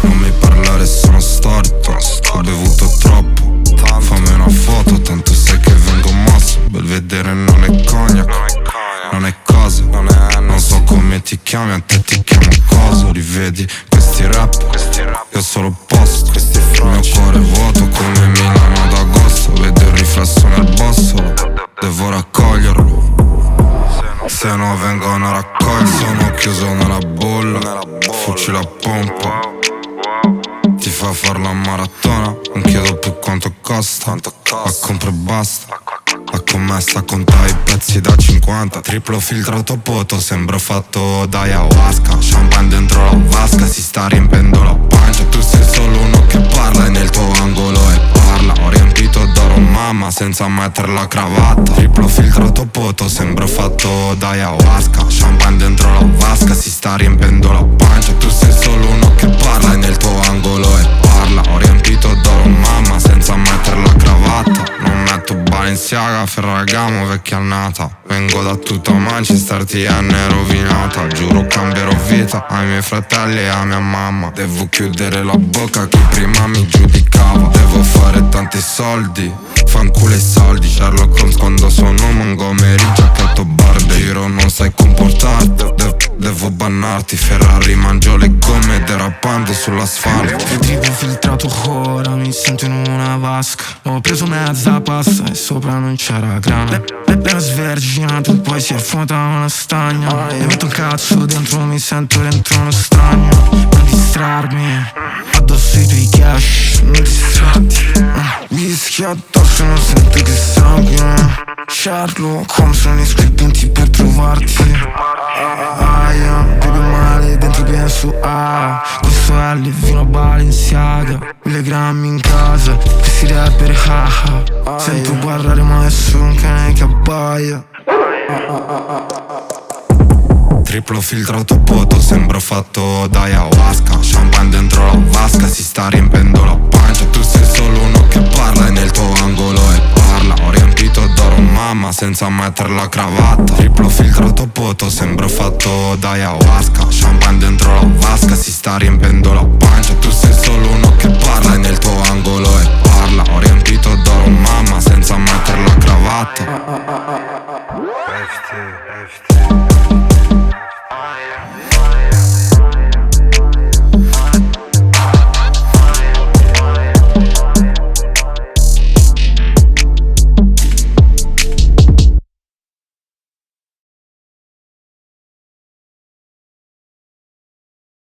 Non mi parlare, sono storto. Ho bevuto troppo. Fammi una foto, tanto sai che vengo mosso. Belvedere non è cognac, non è cosa. Non so come ti chiami, a te ti chiamo cosa. Rivedi questi rap, io solo posto. Il mio cuore è vuoto come Milano d'agosto. Vedo il riflesso nel bossolo, devo raccoglierlo. Se no vengono a raccogliere. Sono chiuso nella bolla, fucile a pompa. Ti fa far la maratona, non chiedo più quanto costa. Ma compro e basta. La commessa conta i pezzi da 50. Triplo filtrato poto, sembra fatto da ayahuasca. Champagne dentro la vasca, si sta riempendo la pancia. Tu sei solo uno che parla e nel tuo angolo e parla. Ho riempito d'oro mamma senza mettere la cravatta. Triplo filtrato poto, sembra fatto da ayahuasca. Champagne dentro la vasca, si sta riempendo la pancia. Tu sei solo uno che parla e nel tuo angolo e parla. Ho riempito d'oro mamma senza mettere la cravatta. Non metto Balenciaga, Ferragamo, vecchia annata. Vengo da tutta Manchester, TN è rovinata. Giuro cambierò vita ai miei fratelli e a mia mamma. Devo chiudere la bocca che prima mi giudicava. Devo fare tanti soldi, fanculo i soldi. Sherlock Holmes quando sono Montgomery, giacchetto barde. Giro non sai comportarti, devo bannarti. Ferrari mangio le gomme derapando sull'asfalto. Tipo filtrato ora, mi sento in una vasca. Ho preso mezza pasta e sopra non c'era grana. L'era sverginato e poi si è fumata una stagna. E metto il cazzo dentro, mi sento dentro uno stagno. Non distrarmi, addosso i tuoi cash, non distratti. Whisky addosso, non sento che sangue. Sherlock Holmes, sono i punti per trovarti. Bevo male, dentro penso questo è il vino Balenciaga. 1000 grammi in casa, questi rapper sento parlare ma è solo un cane che abbaia. Triplo filtrato poto, sembra fatto da ayahuasca. Champagne dentro la vasca, si sta riempendo la pancia. Tu sei solo uno che parla e nel tuo angolo e parla. Ho riempito d'oro mamma senza mettere la cravatta. Triplo filtrato poto, sembra fatto da ayahuasca. Champagne dentro la vasca, si sta riempendo la pancia. Tu sei solo uno che parla e nel